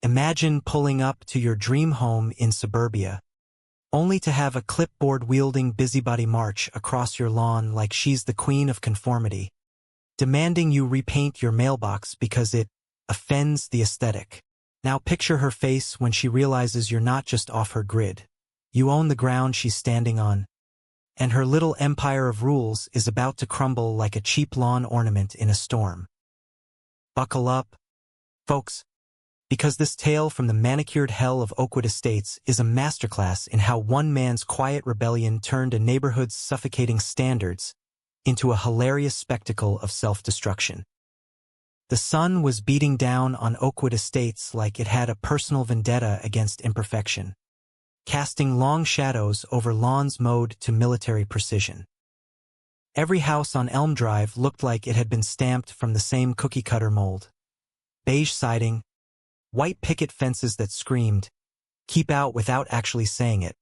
Imagine pulling up to your dream home in suburbia, only to have a clipboard-wielding busybody march across your lawn like she's the queen of conformity, demanding you repaint your mailbox because it offends the aesthetic. Now picture her face when she realizes you're not just off her grid. You own the ground she's standing on, and her little empire of rules is about to crumble like a cheap lawn ornament in a storm. Buckle up, folks, because this tale from the manicured hell of Oakwood Estates is a masterclass in how one man's quiet rebellion turned a neighborhood's suffocating standards into a hilarious spectacle of self-destruction. The sun was beating down on Oakwood Estates like it had a personal vendetta against imperfection, casting long shadows over lawns mowed to military precision. Every house on Elm Drive looked like it had been stamped from the same cookie-cutter mold. Beige siding, white picket fences that screamed, "Keep out," without actually saying it,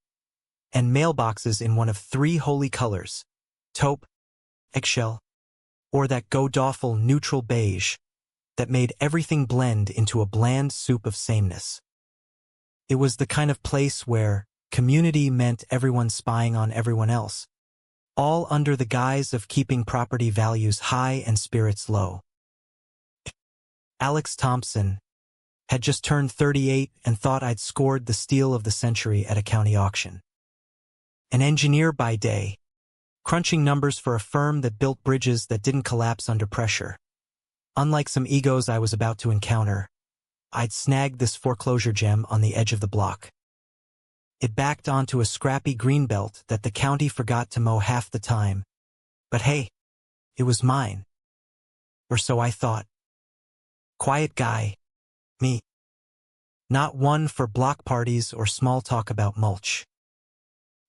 and mailboxes in one of three holy colors, taupe, eggshell, or that god-awful neutral beige that made everything blend into a bland soup of sameness. It was the kind of place where community meant everyone spying on everyone else, all under the guise of keeping property values high and spirits low. Alex Thompson had just turned 38 and thought I'd scored the steal of the century at a county auction. An engineer by day, crunching numbers for a firm that built bridges that didn't collapse under pressure. Unlike some egos I was about to encounter, I'd snagged this foreclosure gem on the edge of the block. It backed onto a scrappy greenbelt that the county forgot to mow half the time. But hey, it was mine. Or so I thought. Quiet guy. Me. Not one for block parties or small talk about mulch.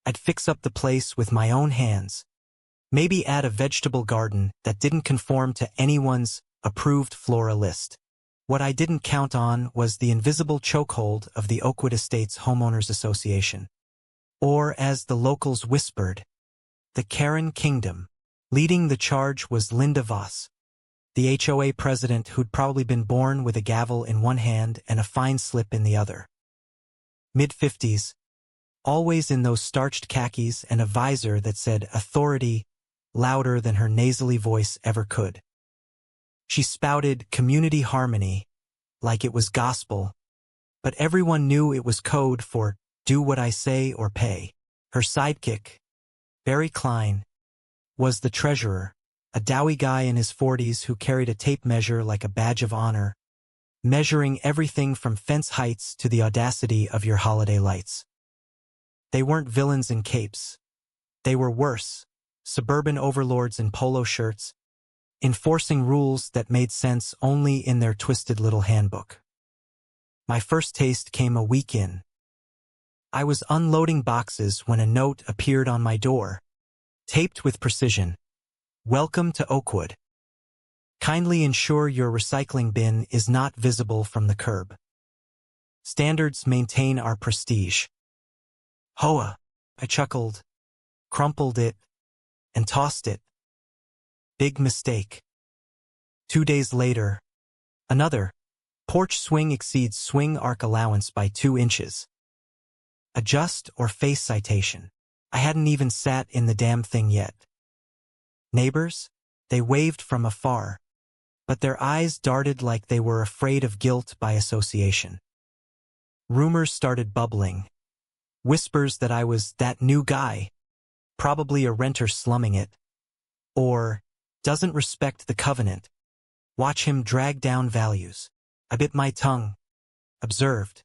I'd fix up the place with my own hands, maybe add a vegetable garden that didn't conform to anyone's approved flora list. What I didn't count on was the invisible chokehold of the Oakwood Estates Homeowners Association. Or, as the locals whispered, the Karen Kingdom. Leading the charge was Linda Voss, the HOA president who'd probably been born with a gavel in one hand and a fine slip in the other. Mid-50s, always in those starched khakis and a visor that said authority louder than her nasally voice ever could. She spouted community harmony like it was gospel, but everyone knew it was code for do what I say or pay. Her sidekick, Barry Klein, was the treasurer, a doughy guy in his 40s who carried a tape measure like a badge of honor, measuring everything from fence heights to the audacity of your holiday lights. They weren't villains in capes. They were worse, suburban overlords in polo shirts, enforcing rules that made sense only in their twisted little handbook. My first taste came a week in. I was unloading boxes when a note appeared on my door, taped with precision. Welcome to Oakwood. Kindly ensure your recycling bin is not visible from the curb. Standards maintain our prestige. HOA, I chuckled, crumpled it, and tossed it. Big mistake. 2 days later, another. Porch swing exceeds swing arc allowance by 2 inches. Adjust or face citation. I hadn't even sat in the damn thing yet. Neighbors? They waved from afar, but their eyes darted like they were afraid of guilt by association. Rumors started bubbling. Whispers that I was that new guy, probably a renter slumming it, or doesn't respect the covenant. Watch him drag down values. I bit my tongue, observed.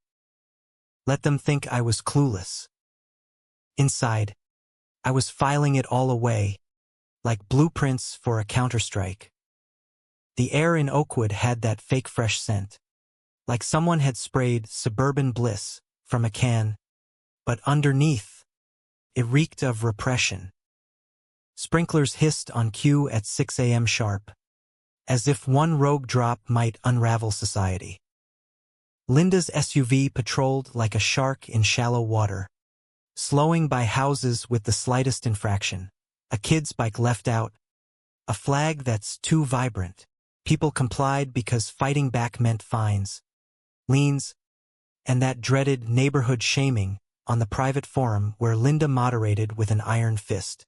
Let them think I was clueless. Inside, I was filing it all away, like blueprints for a counterstrike. The air in Oakwood had that fake fresh scent, like someone had sprayed suburban bliss from a can, but underneath, it reeked of repression. Sprinklers hissed on cue at 6 a.m. sharp, as if one rogue drop might unravel society. Linda's SUV patrolled like a shark in shallow water, slowing by houses with the slightest infraction. A kid's bike left out, a flag that's too vibrant. People complied because fighting back meant fines, liens, and that dreaded neighborhood shaming on the private forum where Linda moderated with an iron fist.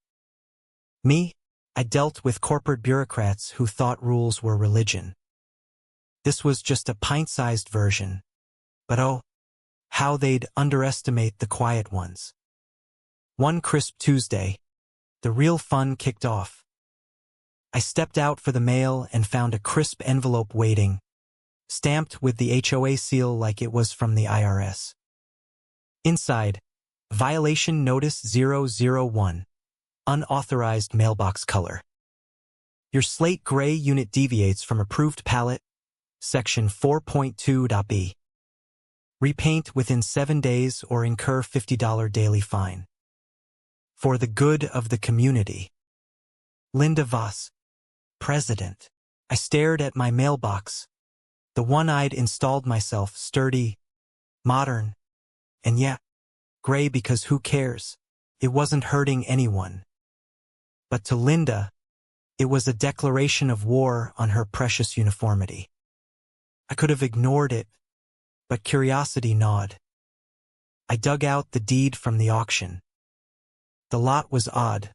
Me, I dealt with corporate bureaucrats who thought rules were religion. This was just a pint-sized version, but oh, how they'd underestimate the quiet ones. One crisp Tuesday, the real fun kicked off. I stepped out for the mail and found a crisp envelope waiting, stamped with the HOA seal like it was from the IRS. Inside, Violation Notice 001, Unauthorized Mailbox Color. Your slate gray unit deviates from approved palette, Section 4.2.b. Repaint within 7 days or incur $50 daily fine. For the good of the community. Linda Voss, President. I stared at my mailbox, the one I'd installed myself, sturdy, modern, and yeah, gray because who cares? It wasn't hurting anyone. But to Linda, it was a declaration of war on her precious uniformity. I could have ignored it, but curiosity gnawed. I dug out the deed from the auction. The lot was odd,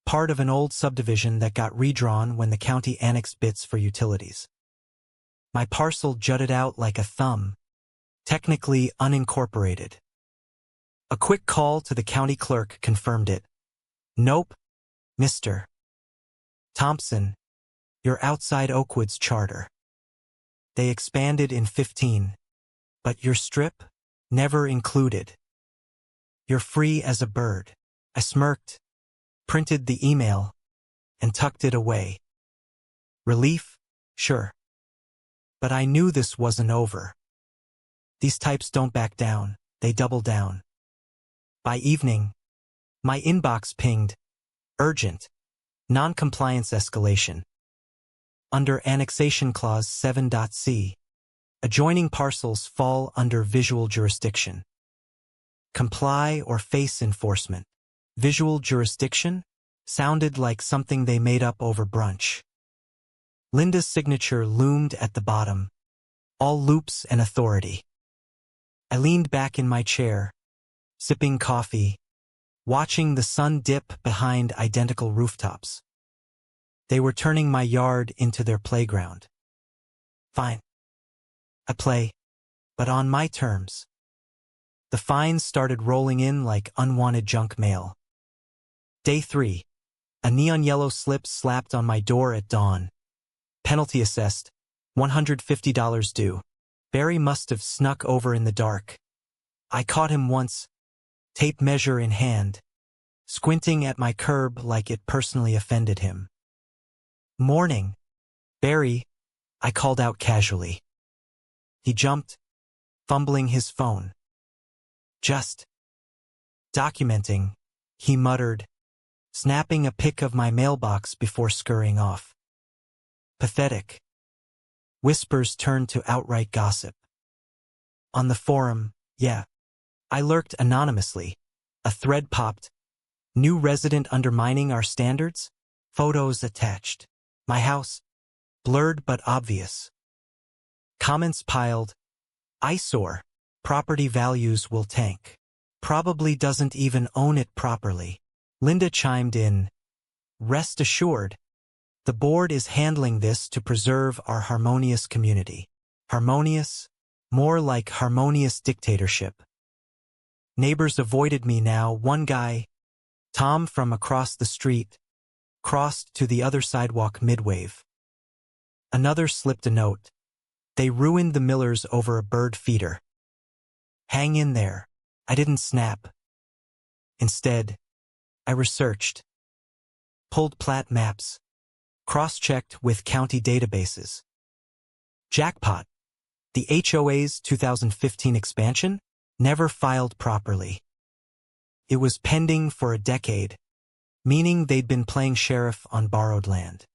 part of an old subdivision that got redrawn when the county annexed bits for utilities. My parcel jutted out like a thumb, technically unincorporated. A quick call to the county clerk confirmed it. Nope, Mr. Thompson, you're outside Oakwood's charter. They expanded in 15, but your strip, never included. You're free as a bird. I smirked, printed the email, and tucked it away. Relief? Sure. But I knew this wasn't over. These types don't back down, they double down. By evening, my inbox pinged, urgent, non-compliance escalation. Under Annexation Clause 7.c, adjoining parcels fall under visual jurisdiction. Comply or face enforcement. Visual jurisdiction? Sounded like something they made up over brunch. Linda's signature loomed at the bottom, all loops and authority. I leaned back in my chair, sipping coffee, watching the sun dip behind identical rooftops. They were turning my yard into their playground. Fine. I play, but on my terms. The fines started rolling in like unwanted junk mail. Day 3. A neon yellow slip slapped on my door at dawn. Penalty assessed, $150 due. Barry must have snuck over in the dark. I caught him once, tape measure in hand, squinting at my curb like it personally offended him. Morning, Barry, I called out casually. He jumped, fumbling his phone. Just documenting, he muttered, snapping a pic of my mailbox before scurrying off. Pathetic. Whispers turned to outright gossip. On the forum, yeah, I lurked anonymously. A thread popped. New resident undermining our standards? Photos attached. My house, blurred but obvious. Comments piled. Eyesore. Property values will tank. Probably doesn't even own it properly. Linda chimed in. Rest assured, the board is handling this to preserve our harmonious community. Harmonious? More like harmonious dictatorship. Neighbors avoided me now. One guy, Tom from across the street, crossed to the other sidewalk mid-wave. Another slipped a note. They ruined the Millers over a bird feeder. Hang in there. I didn't snap. Instead, I researched, pulled plat maps, cross-checked with county databases. Jackpot. The HOA's 2015 expansion never filed properly. It was pending for a decade, meaning they'd been playing sheriff on borrowed land.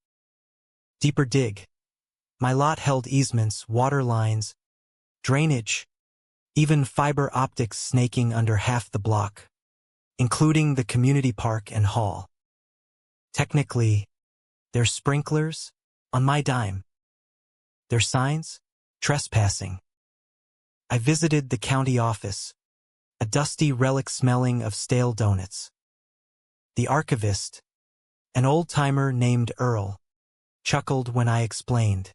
Deeper dig. My lot held easements, water lines, drainage, even fiber optics snaking under half the block, including the community park and hall. Technically, they're sprinklers on my dime. Their signs? Trespassing. I visited the county office, a dusty relic smelling of stale donuts. The archivist, an old-timer named Earl, chuckled when I explained.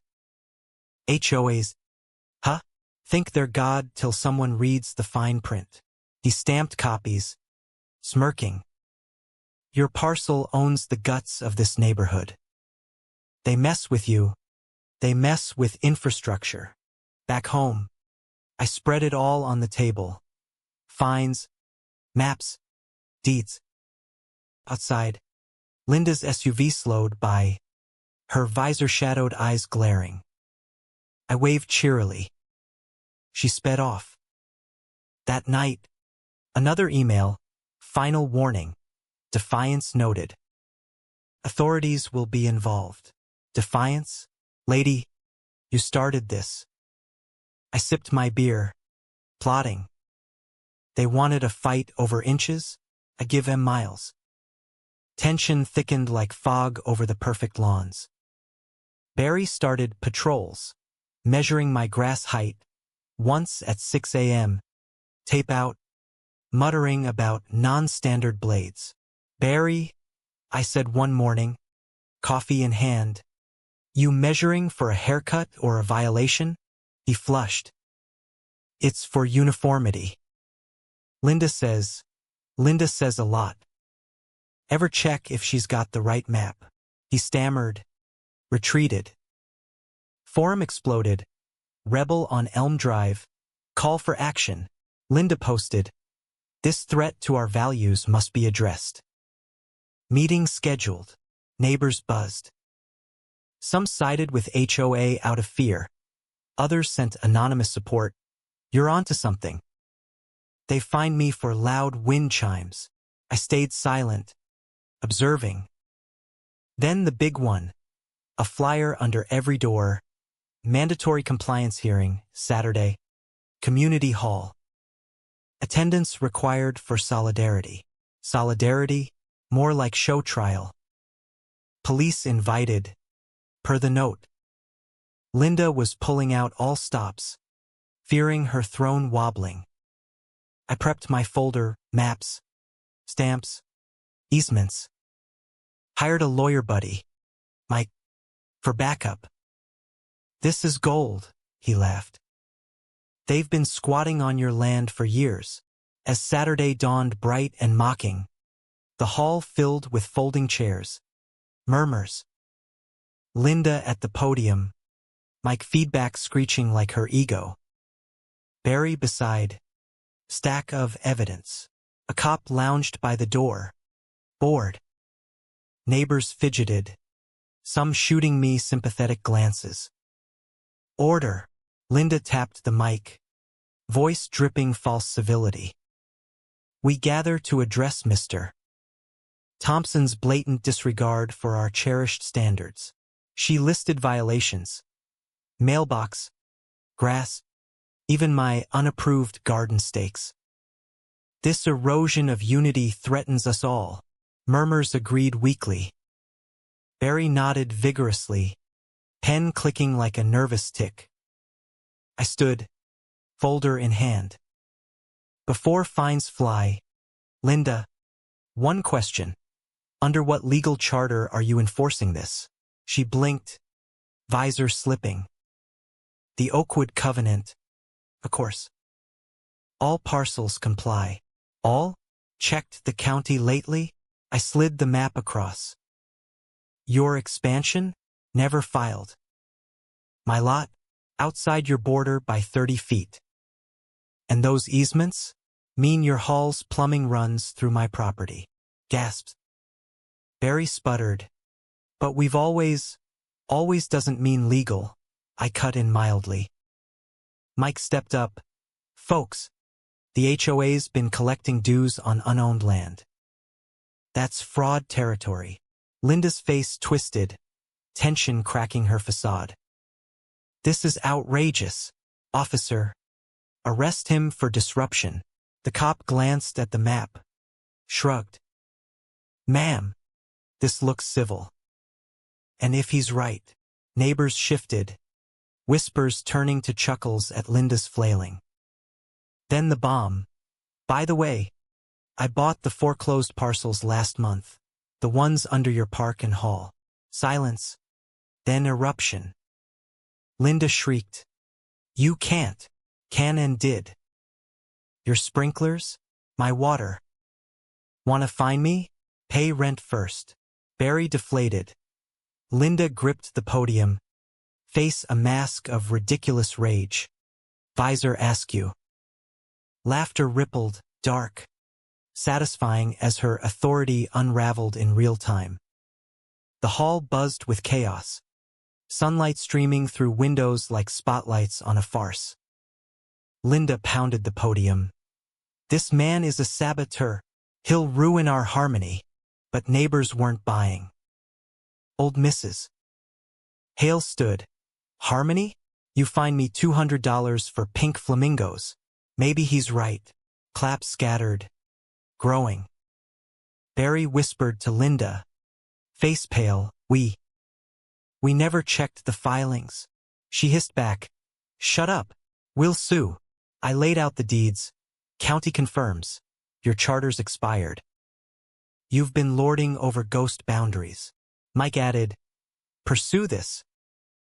HOAs, huh? Think they're God till someone reads the fine print. He stamped copies, smirking. Your parcel owns the guts of this neighborhood. They mess with you. They mess with infrastructure. Back home, I spread it all on the table. Fines, maps, deeds. Outside, Linda's SUV slowed by, her visor-shadowed eyes glaring. I waved cheerily. She sped off. That night, another email, final warning, defiance noted. Authorities will be involved. Defiance? Lady, you started this. I sipped my beer, plotting. They wanted a fight over inches, I give them miles. Tension thickened like fog over the perfect lawns. Barry started patrols, measuring my grass height, once at 6 a.m., tape out, muttering about non-standard blades. Barry, I said one morning, coffee in hand, you measuring for a haircut or a violation? He flushed. It's for uniformity. Linda says a lot. Ever check if she's got the right map? He stammered, retreated. Forum exploded. Rebel on Elm Drive. Call for action. Linda posted. This threat to our values must be addressed. Meeting scheduled. Neighbors buzzed. Some sided with HOA out of fear. Others sent anonymous support. You're onto something. They fined me for loud wind chimes. I stayed silent, observing. Then the big one. A flyer under every door. Mandatory compliance hearing, Saturday. Community hall. Attendance required for solidarity. Solidarity, more like show trial. Police invited. Per the note. Linda was pulling out all stops, fearing her throne wobbling. I prepped my folder, maps, stamps, easements. Hired a lawyer buddy, Mike, for backup. This is gold, he laughed. They've been squatting on your land for years. As Saturday dawned bright and mocking, the hall filled with folding chairs, murmurs. Linda at the podium, Mike feedback screeching like her ego. Barry beside, stack of evidence. A cop lounged by the door, bored. Neighbors fidgeted, some shooting me sympathetic glances. Order. Linda tapped the mic, voice dripping false civility. We gather to address Mr. Thompson's blatant disregard for our cherished standards. She listed violations. Mailbox, grass, even my unapproved garden stakes. This erosion of unity threatens us all. Murmurs agreed weakly. Barry nodded vigorously, pen clicking like a nervous tick. I stood, folder in hand. Before fines fly, Linda, one question. Under what legal charter are you enforcing this? She blinked, visor slipping. The Oakwood Covenant, of course. All parcels comply. All? Checked the county lately? I slid the map across. Your expansion? Never filed. My lot? Outside your border by 30 feet. And those easements? Mean your hall's plumbing runs through my property. Gasped. Barry sputtered. But we've always doesn't mean legal. I cut in mildly. Mike stepped up. Folks, the HOA's been collecting dues on unowned land. That's fraud territory. Linda's face twisted, tension cracking her facade. This is outrageous. Officer, arrest him for disruption. The cop glanced at the map, shrugged. Ma'am, this looks civil. And if he's right, neighbors shifted, whispers turning to chuckles at Linda's flailing. Then the bomb. By the way, I bought the foreclosed parcels last month. The ones under your park and hall. Silence. Then eruption. Linda shrieked. You can't. Can and did. Your sprinklers? My water. Wanna find me? Pay rent first. Barry deflated. Linda gripped the podium, face a mask of ridiculous rage. Visor askew. Laughter rippled, dark, satisfying as her authority unraveled in real time. The hall buzzed with chaos, sunlight streaming through windows like spotlights on a farce. Linda pounded the podium. This man is a saboteur. He'll ruin our harmony. But neighbors weren't buying. Old Mrs. Hale stood. Harmony? You find me $200 for pink flamingos. Maybe he's right. Claps scattered. Growing. Barry whispered to Linda. Face pale, we never checked the filings. She hissed back. Shut up. We'll sue. I laid out the deeds. County confirms. Your charter's expired. You've been lording over ghost boundaries. Mike added, pursue this.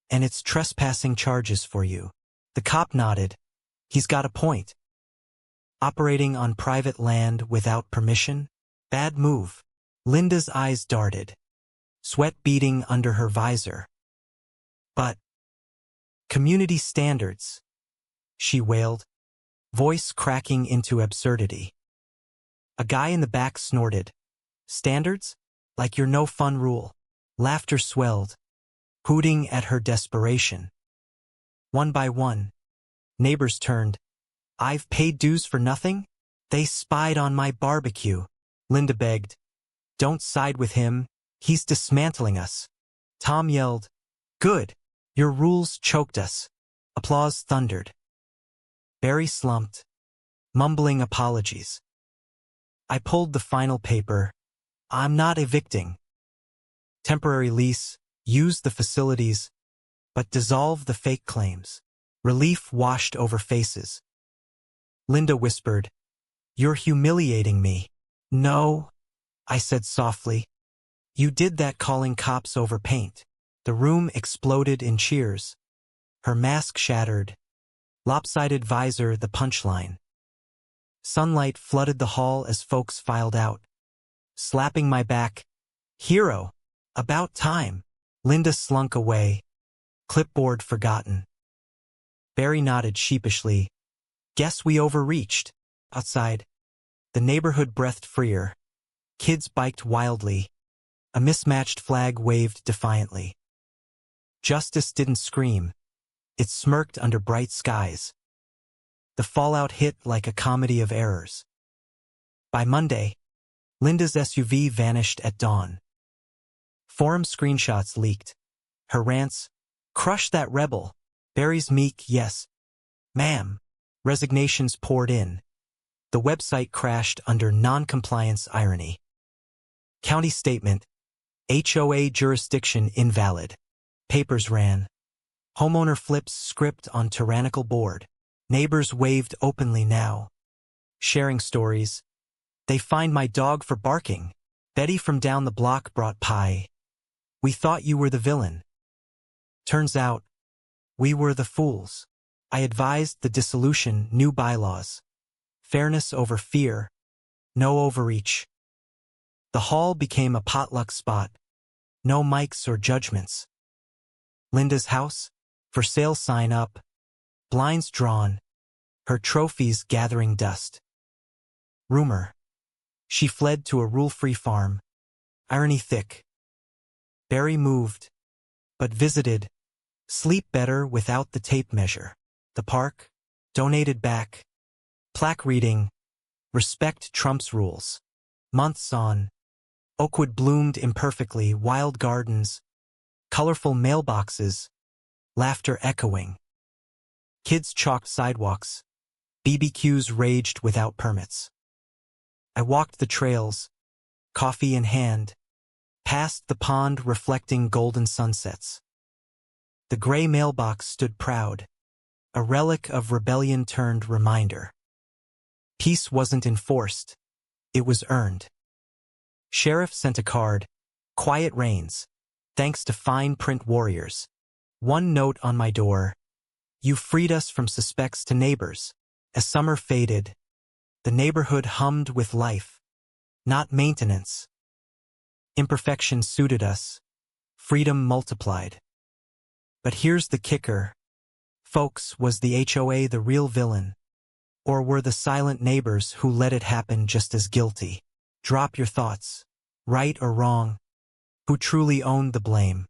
And it's trespassing charges for you. The cop nodded. He's got a point. Operating on private land without permission? Bad move. Linda's eyes darted, sweat beading under her visor. But community standards, she wailed, voice cracking into absurdity. A guy in the back snorted. Standards? Like your no-fun rule. Laughter swelled, hooting at her desperation. One by one, neighbors turned. I've paid dues for nothing? They spied on my barbecue. Linda begged. Don't side with him. He's dismantling us. Tom yelled. Good. Your rules choked us. Applause thundered. Barry slumped, mumbling apologies. I pulled the final paper. I'm not evicting. Temporary lease, use the facilities, but dissolve the fake claims. Relief washed over faces. Linda whispered, You're humiliating me. No, I said softly. You did that calling cops over paint. The room exploded in cheers. Her mask shattered. Lopsided visor the punchline. Sunlight flooded the hall as folks filed out. Slapping my back. Hero. About time. Linda slunk away. Clipboard forgotten. Barry nodded sheepishly. Guess we overreached. Outside, the neighborhood breathed freer. Kids biked wildly. A mismatched flag waved defiantly. Justice didn't scream. It smirked under bright skies. The fallout hit like a comedy of errors. By Monday, Linda's SUV vanished at dawn. Forum screenshots leaked. Her rants, crush that rebel. Barry's meek, yes. Ma'am. Resignations poured in. The website crashed under non-compliance irony. County statement. HOA jurisdiction invalid. Papers ran. Homeowner flips script on tyrannical board. Neighbors waved openly now. Sharing stories. They fined my dog for barking. Betty from down the block brought pie. We thought you were the villain. Turns out, we were the fools. I advised the dissolution, new bylaws. Fairness over fear. No overreach. The hall became a potluck spot. No mics or judgments. Linda's house? For sale sign up. Blinds drawn. Her trophies gathering dust. Rumor. She fled to a rule-free farm. Irony thick. Barry moved, but visited. Sleep better without the tape measure. The park, donated back. Plaque reading, respect Trump's rules. Months on. Oakwood bloomed imperfectly, wild gardens. Colorful mailboxes. Laughter echoing. Kids chalked sidewalks. BBQs raged without permits. I walked the trails, coffee in hand, past the pond reflecting golden sunsets. The gray mailbox stood proud, a relic of rebellion turned reminder. Peace wasn't enforced. It was earned. Sheriff sent a card. Quiet reigns. Thanks to fine print warriors. One note on my door. You freed us from suspects to neighbors. As summer faded, the neighborhood hummed with life, not maintenance. Imperfection suited us. Freedom multiplied. But here's the kicker. Folks, was the HOA the real villain? Or were the silent neighbors who let it happen just as guilty? Drop your thoughts. Right or wrong? Who truly owned the blame?